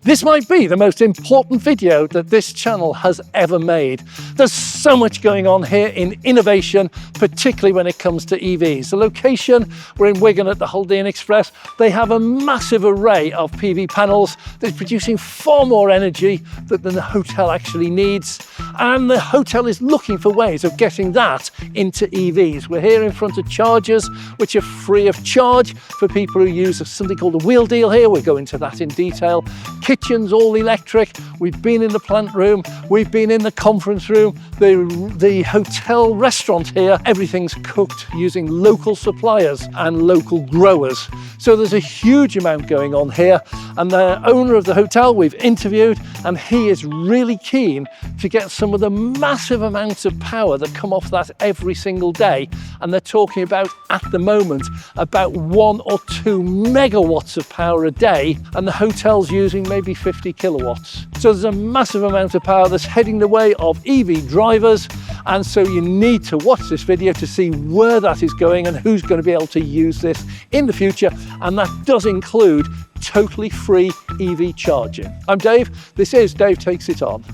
This might be the most important video that this channel has ever made. There's so much going on here in innovation, particularly when it comes to EVs. The location, we're in Wigan at the Holiday Inn Express. They have a massive array of PV panels that's producing far more energy than the hotel actually needs. And the hotel is looking for ways of getting that into EVs. We're here in front of chargers, which are free of charge for people who use something called a wheel deal here. We'll go into that in detail. Kitchens all electric. We've been in the plant room, we've been in the conference room, the hotel restaurant here. Everything's cooked using local suppliers and local growers. So there's a huge amount going on here, and the owner of the hotel we've interviewed, and he is really keen to get some of the massive amounts of power that come off that every single day. And they're talking about, at the moment, about 1 or 2 megawatts of power a day, and the hotel's using maybe 50 kilowatts. So there's a massive amount of power that's heading the way of EV drivers, and so you need to watch this video to see where that is going and who's going to be able to use this in the future, and that does include totally free EV charging. I'm Dave, this is Dave Takes It On.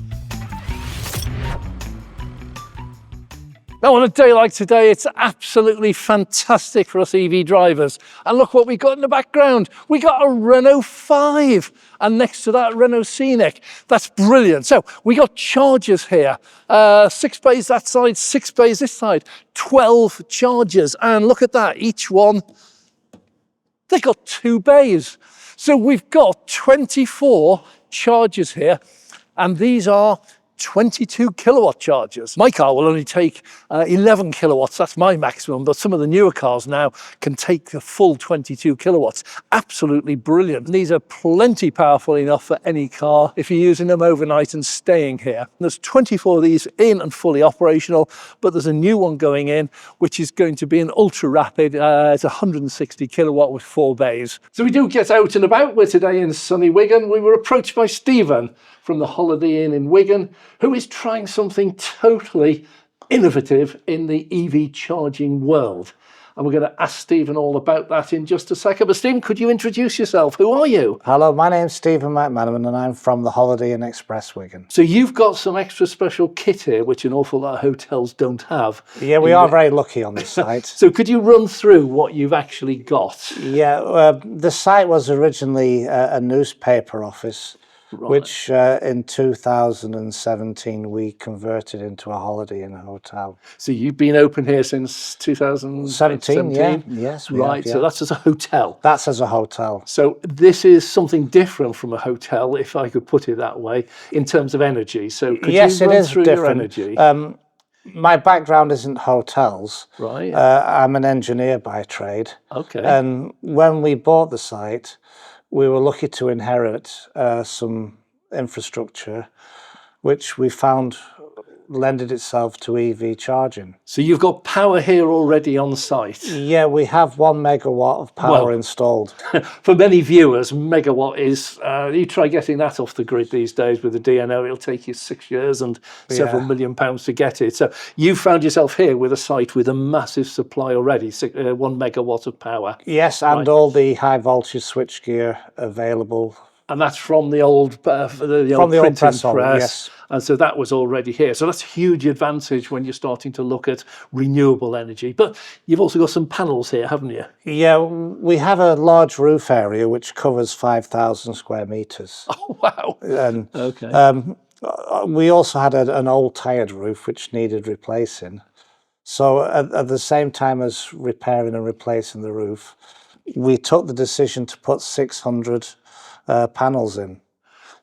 Now, on a day like today, it's absolutely fantastic for us EV drivers. And look what we got in the background. We got a Renault 5, and next to that, Renault Scenic. That's brilliant. So we got chargers here. 6 bays that side, 6 bays this side, 12 chargers. And look at that, each one, they got 2 bays. So we've got 24 chargers here, and these are 22 kilowatt chargers. My car will only take 11 kilowatts, that's my maximum, but some of the newer cars now can take the full 22 kilowatts. Absolutely brilliant. These are plenty powerful enough for any car if you're using them overnight and staying here. There's 24 of these in and fully operational, but there's a new one going in, which is going to be an ultra rapid. It's 160 kilowatt with 4 bays. So we do get out and about. We're today in sunny Wigan. We were approached by Stephen from the Holiday Inn in Wigan, who is trying something totally innovative in the EV charging world. And we're going to ask Stephen all about that in just a second. But Stephen, could you introduce yourself? Who are you? Hello, my name's Stephen McManaman, and I'm from the Holiday Inn Express, Wigan. So you've got some extra special kit here, which an awful lot of hotels don't have. Yeah, we are very lucky on this site. So could you run through what you've actually got? Yeah, the site was originally a newspaper office, right, which in 2017 we converted into a Holiday Inn hotel. So you've been open here since 2017? Yeah, yes. Right, so that's as a hotel? That's as a hotel. So this is something different from a hotel, if I could put it that way, in terms of energy. So could yes, you it run is through different. your energy? My background isn't hotels. Right. I'm an engineer by trade. Okay. And when we bought the site, we were lucky to inherit some infrastructure which we found lended itself to EV charging. So you've got power here already on site? Yeah, we have 1 megawatt of power installed. For many viewers, megawatt is, you try getting that off the grid these days with the DNO, it'll take you 6 years and several £1 million to get it. So you found yourself here with a site with a massive supply already, 1 megawatt of power. Yes, and all the high voltage switchgear available. And that's from the old, printing press. Yes. And so that was already here. So that's a huge advantage when you're starting to look at renewable energy. But you've also got some panels here, haven't you? Yeah, we have a large roof area which covers 5,000 square metres. Oh, wow. And, okay. We also had an old tired roof which needed replacing. So at the same time as repairing and replacing the roof, we took the decision to put 600 panels in.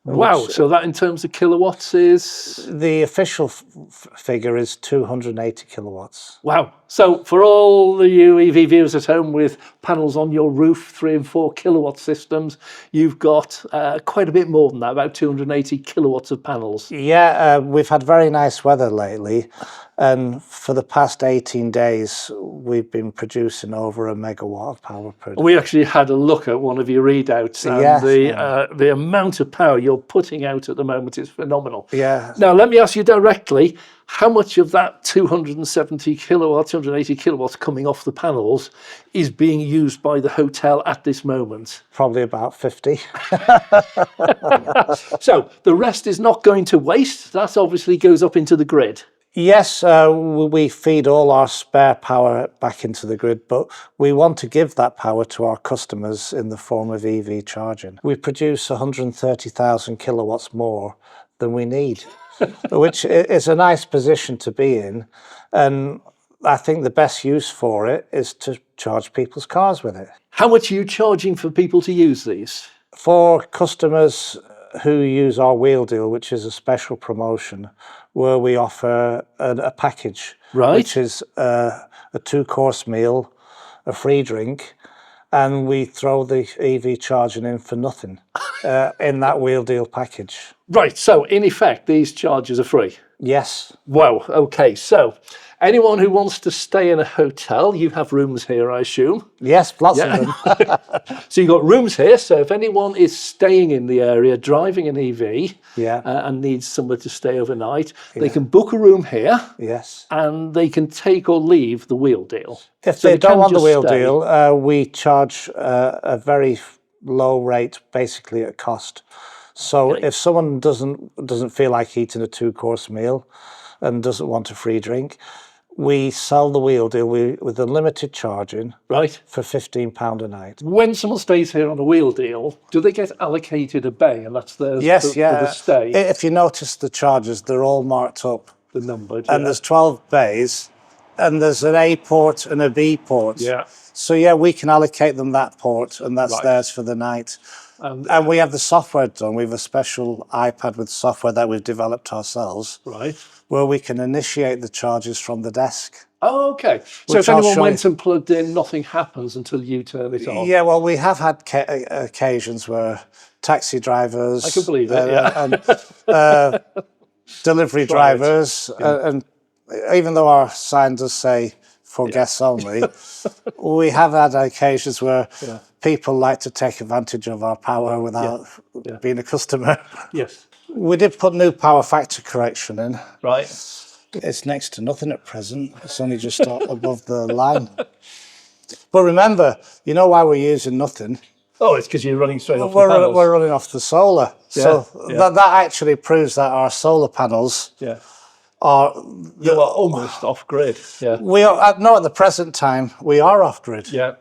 Wow, so that in terms of kilowatts is? The official figure is 280 kilowatts. Wow, so for all you EV viewers at home with panels on your roof, 3 and 4 kilowatt systems, you've got quite a bit more than that, about 280 kilowatts of panels. Yeah, we've had very nice weather lately, and for the past 18 days we've been producing over 1 megawatt of power per day. We actually had a look at one of your readouts, and the amount of power you're you're putting out at the moment is phenomenal. Yeah. Now, let me ask you directly, how much of that 270 kilowatts, 280 kilowatts coming off the panels is being used by the hotel at this moment? Probably about 50. So the rest is not going to waste. That obviously goes up into the grid. Yes, we feed all our spare power back into the grid, but we want to give that power to our customers in the form of EV charging. We produce 130,000 kilowatts more than we need, which is a nice position to be in. And I think the best use for it is to charge people's cars with it. How much are you charging for people to use these? For customers who use our wheel deal, which is a special promotion, where we offer a package, Right. which is a 2-course meal, a free drink, and we throw the EV charging in for nothing in that wheel deal package. Right, so in effect, these charges are free. Yes. Wow, okay, so anyone who wants to stay in a hotel, you have rooms here, I assume. Yes, lots of them. So you've got rooms here, so if anyone is staying in the area, driving an EV, Yeah. and needs somewhere to stay overnight, they can book a room here, Yes. and they can take or leave the wheel deal. If So they don't can want the just wheel stay. deal, we charge a very low rate, basically at cost. So if someone doesn't feel like eating a 2-course meal and doesn't want a free drink, we sell the wheel deal with unlimited charging Right. for £15 a night. When someone stays here on a wheel deal, do they get allocated a bay, and that's theirs Yes, for yeah. the stay? If you notice the charges, they're all marked up. The numbered, And there's 12 bays, and there's an A port and a B port. Yeah. So yeah, we can allocate them that port, and that's Right. theirs for the night. And we have the software done. We have a special iPad with software that we've developed ourselves, Right. where we can initiate the charges from the desk. Oh, okay. So Which if I'll anyone show went you. and plugged in, nothing happens until you turn it on. Yeah, well, we have had occasions where taxi drivers, I can believe it, yeah. and delivery drivers, and even though our sign does say for guests only, we have had occasions where people like to take advantage of our power without being a customer. Yes. We did put new power factor correction in. Right. It's next to nothing at present. It's only just above the line. But remember, you know why we're using nothing? Oh, it's because you're running straight off the We're panels. running off the solar. So that actually proves that our solar panels Yeah. are... You are almost off grid. Yeah. We are, no, at the present time, we are off grid. Yeah.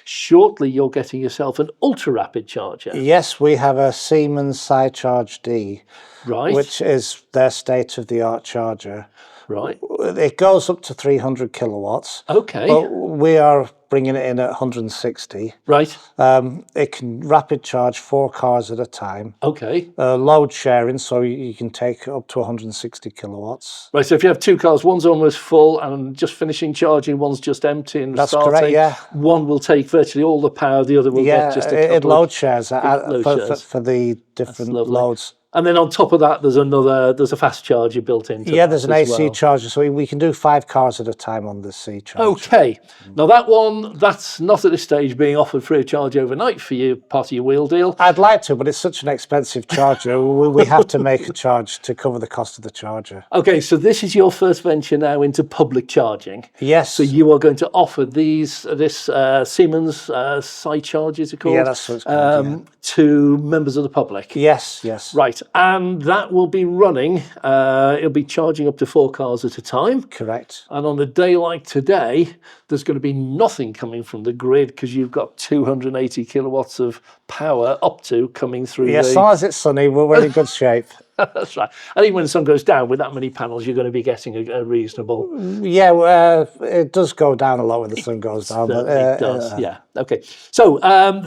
Shortly, you're getting yourself an ultra rapid charger. Yes, we have a Siemens SiCharge D, Right. which is their state-of-the-art charger. Right. It goes up to 300 kilowatts. Okay. But we are bringing it in at 160. Right. It can rapid charge 4 cars at a time. Okay. Load sharing, so you can take up to 160 kilowatts. Right. So if you have 2 cars, one's almost full and just finishing charging, one's just empty and That's starting. correct, yeah. One will take virtually all the power, the other will get just a couple it load shares load shares. for the different lovely. loads. And then on top of that, there's a fast charger built into Yeah, that there's an as AC well. charger, so we can do 5 cars at a time on the C charge. Okay. Now that one, that's not at this stage being offered free of charge overnight for you, part of your wheel deal. I'd like to, but it's such an expensive charger. we have to make a charge to cover the cost of the charger. Okay, so this is your first venture now into public charging. Yes. So you are going to offer this Siemens SiCharge, is it called? Yeah, that's what it's called, to members of the public. Yes, yes. Right, and that will be running, it'll be charging up to 4 cars at a time. Correct. And on a day like today, there's going to be nothing coming from the grid because you've got 280 kilowatts of power up to coming through Yeah, as long as it's sunny, we're in good shape. That's right. I think when the sun goes down, with that many panels, you're going to be getting a reasonable... Yeah, it does go down a lot when the sun goes down. But, it does, yeah. Okay. So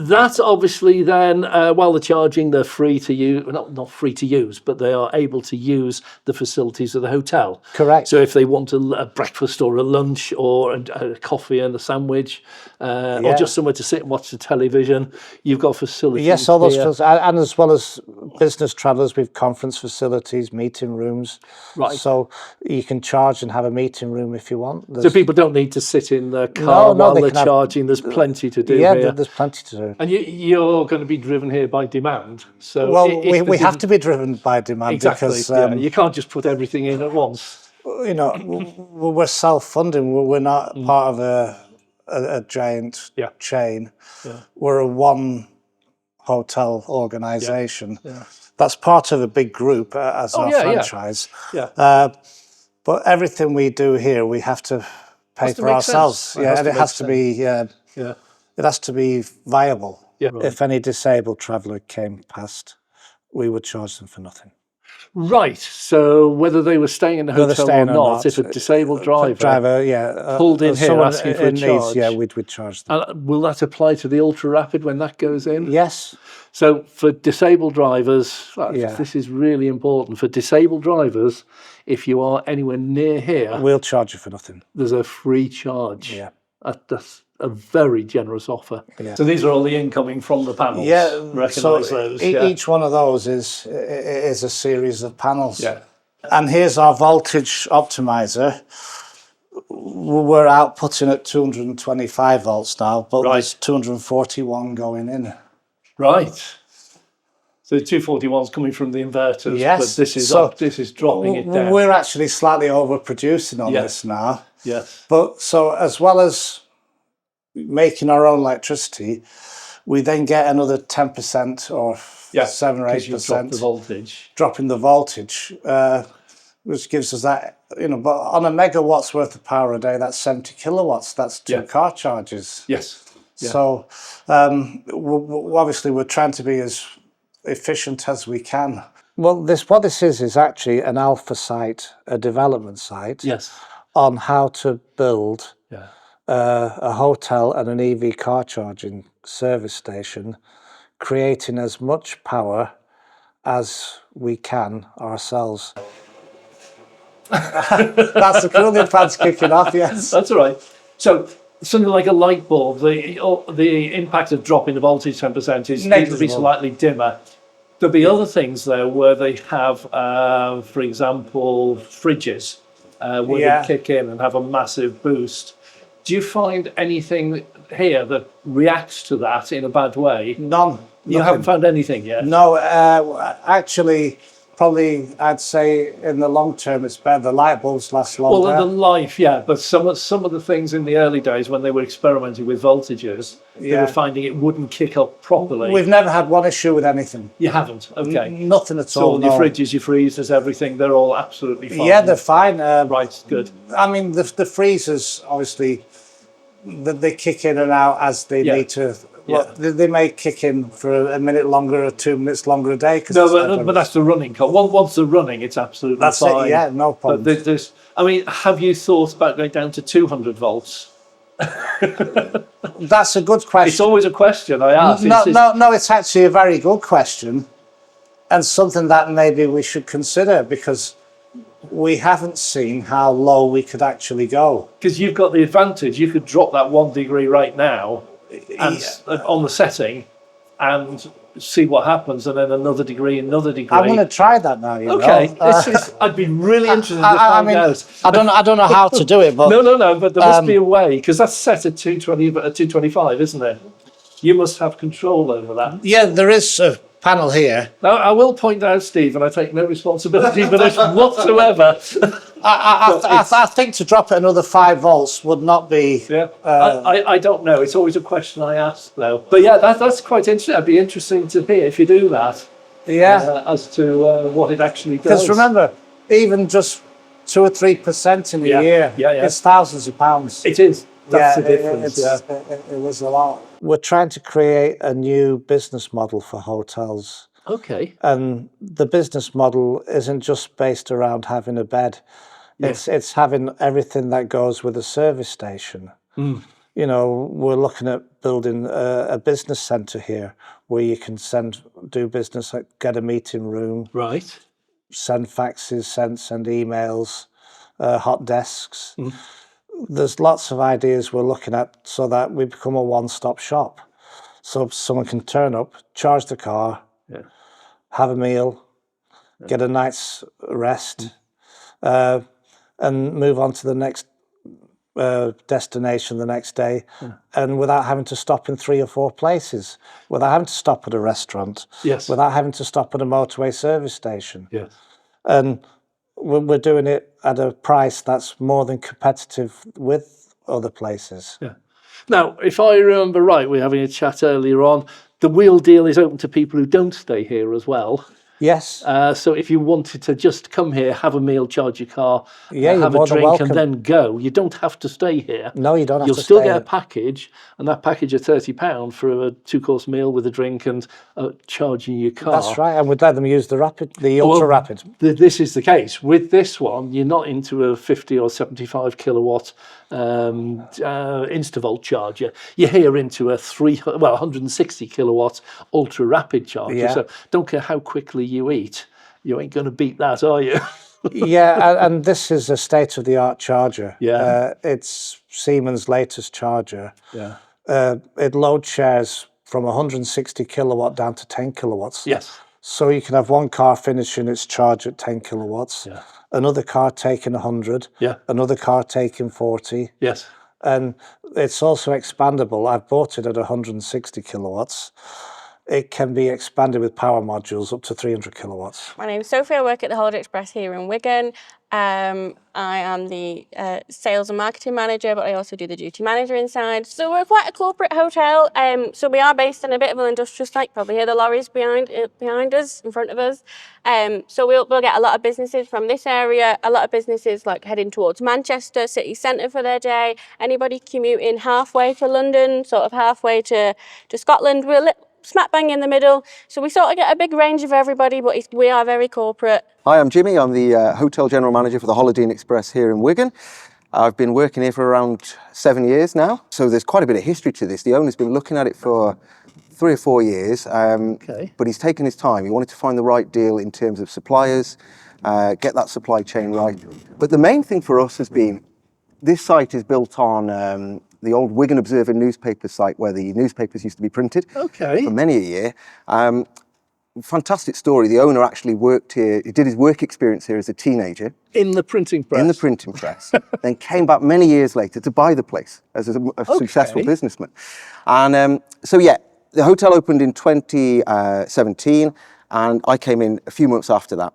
that's obviously then, while they're charging, they're free to use, not free to use, but they are able to use the facilities of the hotel. Correct. So if they want a breakfast or a lunch or a coffee and a sandwich, or just somewhere to sit and watch the television, you've got facilities Yes, all those here. and as well as business travellers, we've conference facilities, meeting rooms. Right. So you can charge and have a meeting room if you want. So people don't need to sit in the car while they they're can have, charging. There's plenty to do yeah, here. there's plenty to do. And you're going to be driven here by demand. So Well, we have to be driven by demand exactly. because You can't just put everything in at once. you know, we're self-funding. We're not part of a giant chain. Yeah. We're a one hotel organisation. Yeah. That's part of a big group as our franchise. Yeah. But everything we do here, we have to pay for ourselves. Yeah, and it has to be. It has to be viable. Yeah. Right. If any disabled traveller came past, we would charge them for nothing. Right. So whether they were staying in the hotel or not, if a disabled driver pulled in here asking for a charge, we'd charge them. Will that apply to the ultra rapid when that goes in? Yes. So for disabled drivers, this is really important. For disabled drivers, if you are anywhere near here, we'll charge you for nothing. There's a free charge. Yeah. That's a very generous offer. Yeah. So these are all the incoming from the panels. Yeah. Recognise those. Each one of those is a series of panels. Yeah. And here's our voltage optimizer. We're outputting at 225 volts now, but there's 241 going in. Right. So the 241's coming from the inverters, but this is dropping it down. We're actually slightly overproducing on this now. Yes. But so as well as making our own electricity, we then get another 10% or 7 or 8% dropping the voltage, which gives us that, but on a megawatt's worth of power a day, that's 70 kilowatts. That's 2 car charges. Yes. Yeah. So obviously we're trying to be as efficient as we can. Well, what this is actually an alpha site, a development site. Yes. On how to build a hotel and an EV car charging service station, creating as much power as we can ourselves. That's the cooling fans kicking off, yes. That's all right. So something like a light bulb, the impact of dropping the voltage 10% is negligible. It'll be slightly dimmer. There'll be other things though where they have, for example, fridges. Where they kick in and have a massive boost. Do you find anything here that reacts to that in a bad way? None. You haven't found anything yet? No, actually, probably I'd say in the long term it's better. The light bulbs last longer. Well, the life, but some of the things in the early days when they were experimenting with voltages, they were finding it wouldn't kick up properly. We've never had one issue with anything. You haven't? Okay. Nothing at all. So all your fridges, your freezers, everything, they're all absolutely fine? Yeah, they're fine. Right, good. I mean, the freezers, obviously, they kick in and out as they need to. Well, they may kick in for a minute longer or 2 minutes longer a day. No, but that's the running code. Once they're running, it's absolutely fine. That's it, yeah, no problem. But have you thought about going down to 200 volts? That's a good question. It's always a question I ask. No, it's actually a very good question and something that maybe we should consider because we haven't seen how low we could actually go. Because you've got the advantage, you could drop that 1 degree right now and, on the setting and see what happens, and then another degree. I'm going to try that now. Okay, I'd be really interested to find out. I don't know how to do it, but no, but there must be a way because that's set at 225, isn't it? You must have control over that. Yeah, there is a panel here. Now, I will point out, Steve, and I take no responsibility for this whatsoever. I think to drop it another 5 volts would not be... I don't know. It's always a question I ask, though. But yeah, that's quite interesting. It'd be interesting to hear if you do that. Yeah. As to what it actually does. Because remember, even just 2 or 3% in a year, it's thousands of pounds. It is. That's the difference. It was a lot. We're trying to create a new business model for hotels. Okay. And the business model isn't just based around having a bed. It's having everything that goes with a service station. We're looking at building a business centre here where you can do business, like get a meeting room. Right. Send faxes, send emails, hot desks. There's lots of ideas we're looking at so that we become a one-stop shop. So someone can turn up, charge the car, have a meal, get a night's rest, and move on to the next destination the next day, and without having to stop in 3 or 4 places, without having to stop at a restaurant, Yes. without having to stop at a motorway service station. Yes. And we're doing it at a price that's more than competitive with other places. Yeah. Now, if I remember right, we were having a chat earlier on, the wheel deal is open to people who don't stay here as well. Yes. So if you wanted to just come here, have a meal, charge your car, Yeah, you're have a more than drink welcome. and then go, you don't have to stay here. No, you don't have You'll to still stay get a here. package, and that package of £30 for a 2-course meal with a drink and charging your car. That's right, and we'd let them use the Well, ultra rapid. This is the case. With this one, you're not into a 50 or 75 kilowatt Instavolt charger. You're here into a 160 kilowatt ultra rapid charger. Yeah. So don't care how quickly you eat, you ain't going to beat that, are you? Yeah, and this is a state-of-the-art charger. Yeah. It's Siemens' latest charger. Yeah. It load shares from 160 kilowatt down to 10 kilowatts. Yes. So you can have one car finishing its charge at 10 kilowatts, Yeah. another car taking 100, Yeah. another car taking 40. Yes. And it's also expandable. I've bought it at 160 kilowatts. It can be expanded with power modules up to 300 kilowatts. My name's Sophie. I work at the Holiday Express here in Wigan. I am the sales and marketing manager, but I also do the duty manager inside. So we're quite a corporate hotel. So we are based in a bit of an industrial site. Probably hear the lorries behind us, in front of us. So we'll get a lot of businesses from this area. A lot of businesses like heading towards Manchester city centre for their day. Anybody commuting halfway to London, sort of halfway to Scotland. We're smack bang in the middle. So we sort of get a big range of everybody, but we are very corporate. Hi, I'm Jimmy. I'm the Hotel General Manager for the Holiday Inn Express here in Wigan. I've been working here for around 7 years now, so there's quite a bit of history to this. The owner's been looking at it for 3 or 4 years, but he's taken his time. He wanted to find the right deal in terms of suppliers, get that supply chain right. But the main thing for us has been, this site is built on the old Wigan Observer newspaper site where the newspapers used to be printed for many a year. Fantastic story. The owner actually worked here, he did his work experience here as a teenager. In the printing press? In the printing press. Then came back many years later to buy the place as a successful businessman. And so yeah, the hotel opened in 2017 and I came in a few months after that.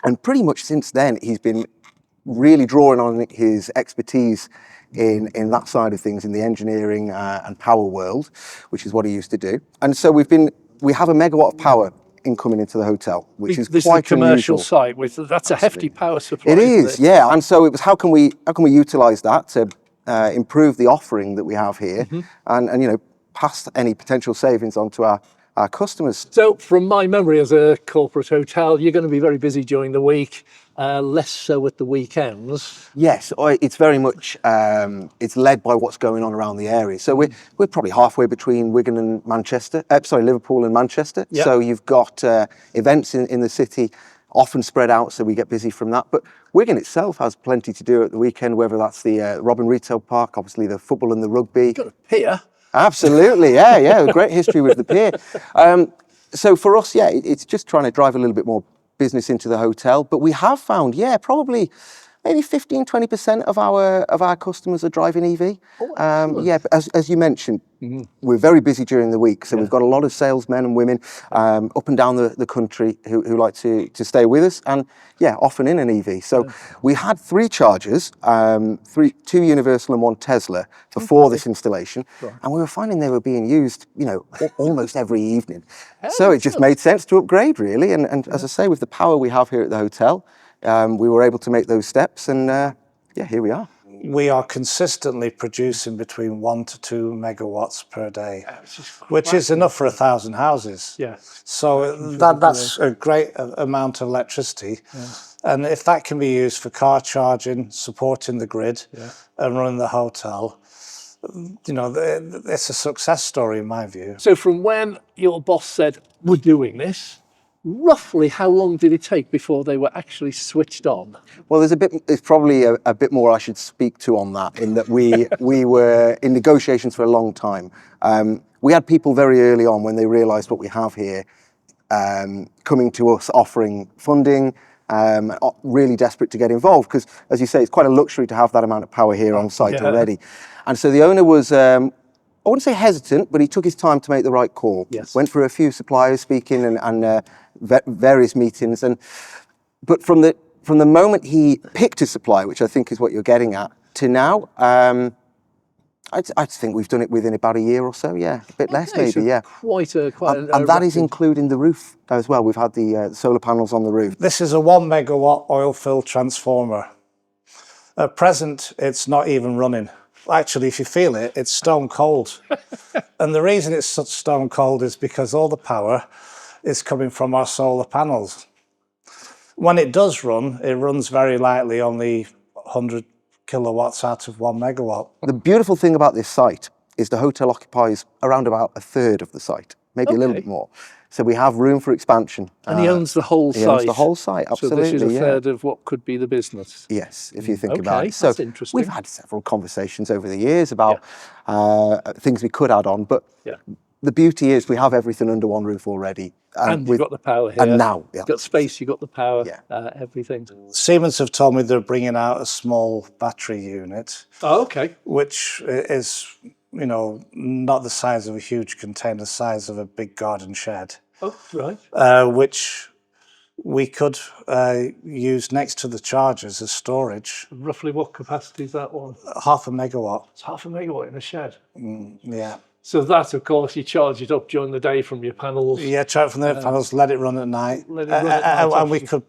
And pretty much since then, he's been really drawing on his expertise in that side of things, in the engineering and power world, which is what he used to do. And so we have a megawatt of power incoming into the hotel, which is quite a commercial unusual. Site with that's a hefty power supply. It is, yeah. And so it was how can we utilize that to improve the offering that we have here, and you know, pass any potential savings on to our customers. So from my memory as a corporate hotel, you're going to be very busy during the week, less so at the weekends. Yes, it's very much, it's led by what's going on around the area. So we're probably halfway between Wigan and Manchester, Liverpool and Manchester. Yep. So you've got events in the city, often spread out, so we get busy from that. But Wigan itself has plenty to do at the weekend, whether that's the Robin Retail Park, obviously the football and the rugby. Got a pier. Absolutely, yeah, great history with the pier. So for us, yeah, it's just trying to drive a little bit more business into the hotel. But we have found, yeah, probably maybe 15-20% of our customers are driving EV. Yeah, but as you mentioned, we're very busy during the week, so we've got a lot of salesmen and women up and down the country who like to stay with us, and yeah, often in an EV. So we had 3 chargers, 2 Universal and 1 Tesla before this installation, and we were finding they were being used, you know, almost every evening. So it just made sense to upgrade, really. And as I say, with the power we have here at the hotel, we were able to make those steps, and yeah, here we are. We are consistently producing between 1 to 2 megawatts per day, which is enough for 1,000 houses. Yeah. So that's a great amount of electricity. Yeah. And if that can be used for car charging, supporting the grid, and running the hotel, you know, it's a success story in my view. So from when your boss said, we're doing this, roughly how long did it take before they were actually switched on? Well, there's probably a bit more I should speak to on that, in that we were in negotiations for a long time. We had people very early on, when they realised what we have here, coming to us offering funding, really desperate to get involved because, as you say, it's quite a luxury to have that amount of power here on site already. And so the owner was, I wouldn't say hesitant, but he took his time to make the right call. Yes. Went through a few suppliers speaking and various meetings. But from the moment he picked a supplier, which I think is what you're getting at, to now, I think we've done it within about a year or so, yeah. A bit less maybe, so yeah. Quite a And that is including the roof as well. We've had the solar panels on the roof. This is a 1 megawatt oil-filled transformer. At present, it's not even running. Actually, if you feel it, it's stone cold. And the reason it's such stone cold is because all the power is coming from our solar panels. When it does run, it runs very lightly, only 100 kilowatts out of 1 megawatt. The beautiful thing about this site is the hotel occupies around about a third of the site, maybe a little bit more. So we have room for expansion. And he owns the whole site. He owns the whole site, absolutely. So this is a third of what could be the business. Yes, if you think about it. So that's interesting. we've had several conversations over the years about things we could add on, but the beauty is we have everything under one roof already. And you've got the power here. And now, You've got space, you've got the power, everything. Siemens have told me they're bringing out a small battery unit. Oh, okay. Which is, you know, not the size of a huge container, the size of a big garden shed. Oh, right. Which we could use next to the chargers as storage. Roughly what capacity is that one? 0.5 megawatt. It's 0.5 megawatt in a shed. Yeah. So that, of course, you charge it up during the day from your panels. Yeah, charge from the panels, let it run at night. Let it run at night, and we could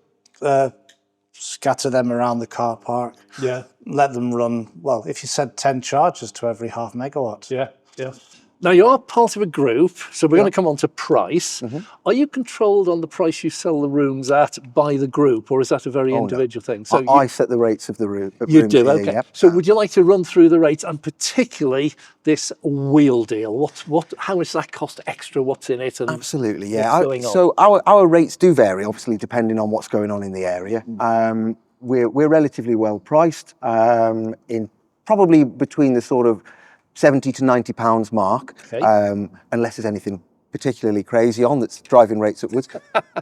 scatter them around the car park. Yeah. Let them run, well, if you said 10 charges to every 0.5 megawatt. Yeah, yeah. Now, you are part of a group, so we're going to come on to price. Are you controlled on the price you sell the rooms at by the group, or is that a very individual thing? So I set the rates of the room. You do, here, okay. Yep. So would you like to run through the rates, and particularly this wheel deal? How much that cost extra? What's in it? And absolutely, yeah. what's going on? So our rates do vary, obviously, depending on what's going on in the area. We're relatively well priced, in probably between the sort of £70 to £90 mark, unless there's anything particularly crazy on that's driving rates upwards.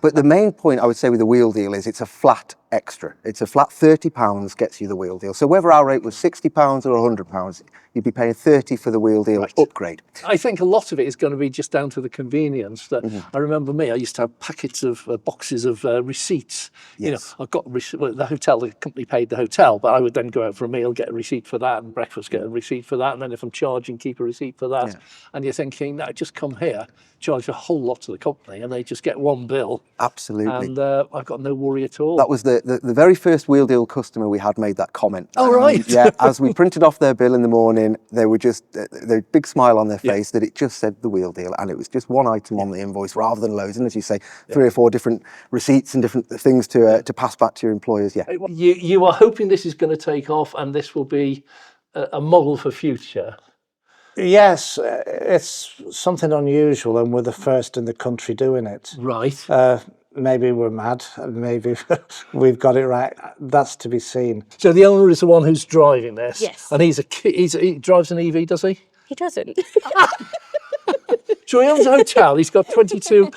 But the main point I would say with the wheel deal is it's a flat extra. It's a flat £30 gets you the wheel deal. So whether our rate was £60 or £100, you'd be paying £30 for the wheel deal upgrade. I think a lot of it is going to be just down to the convenience. That I remember I used to have packets of boxes of receipts. Yes. You know, I've got the hotel, the company paid the hotel, but I would then go out for a meal, get a receipt for that, and breakfast, get a receipt for that, and then if I'm charging, keep a receipt for that. And you're thinking, no, just come here, charge a whole lot to the company, and they just get one bill. Absolutely. And I've got no worry at all. That was the very first wheel deal customer we had made that comment. Oh, right. Yeah, as we printed off their bill in the morning, they were just, the big smile on their face that it just said the wheel deal, and it was just one item on the invoice rather than loads. And as you say, 3 or 4 different receipts and different things to pass back to your employers, yeah. You are hoping this is going to take off and this will be a model for future. Yes, It's something unusual, and we're the first in the country doing it. Right. Maybe we're mad, maybe we've got it right. That's to be seen. So the owner is the one who's driving this? Yes. And he drives an EV, does he? He doesn't. So he owns a hotel, he's got 22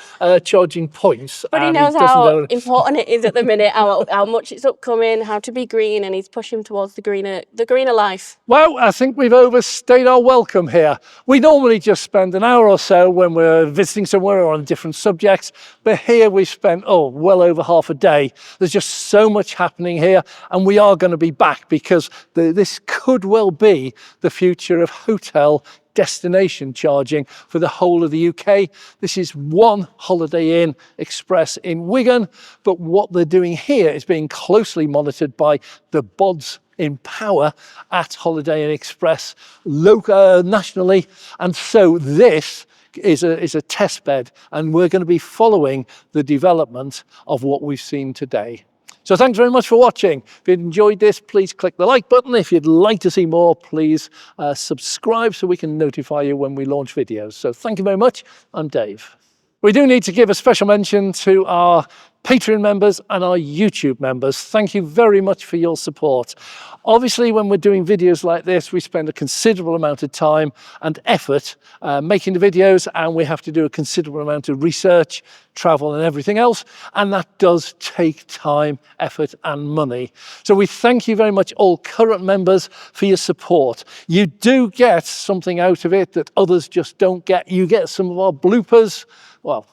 charging points. But he knows how important it is at the minute, how much it's upcoming, how to be green, and he's pushing towards the greener life. Well, I think we've overstayed our welcome here. We normally just spend an hour or so when we're visiting somewhere or on different subjects, but here we've spent, well over half a day. There's just so much happening here, and we are going to be back because this could well be the future of hotel destination charging for the whole of the UK. This is one Holiday Inn Express in Wigan, but what they're doing here is being closely monitored by the bods in power at Holiday Inn Express nationally, and so this is a test bed, and we're going to be following the development of what we've seen today. So thanks very much for watching. If you enjoyed this, please click the like button. If you'd like to see more, please subscribe so we can notify you when we launch videos. So thank you very much. I'm Dave. We do need to give a special mention to our Patreon members and our YouTube members, thank you very much for your support. Obviously, when we're doing videos like this, we spend a considerable amount of time and effort making the videos, and we have to do a considerable amount of research, travel and everything else, and that does take time, effort and money. So we thank you very much, all current members, for your support. You do get something out of it that others just don't get. You get some of our bloopers. Well,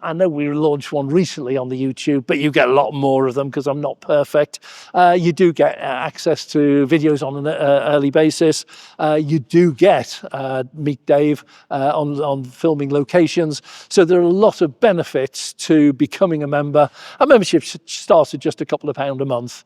I know we launched one recently on the YouTube, but you get a lot more of them because I'm not perfect. You do get access to videos on an early basis. You do get Meet Dave on filming locations. So there are a lot of benefits to becoming a member. A membership starts at just a couple of pounds a month.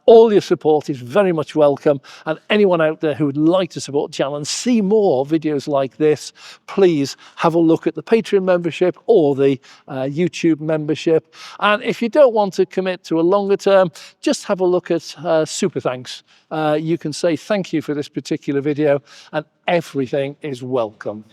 All your support is very much welcome, and anyone out there who would like to support the channel and see more videos like this, please have a look at the Patreon membership or the YouTube membership. And if you don't want to commit to a longer term, just have a look at Super Thanks. You can say thank you for this particular video, and everything is welcome.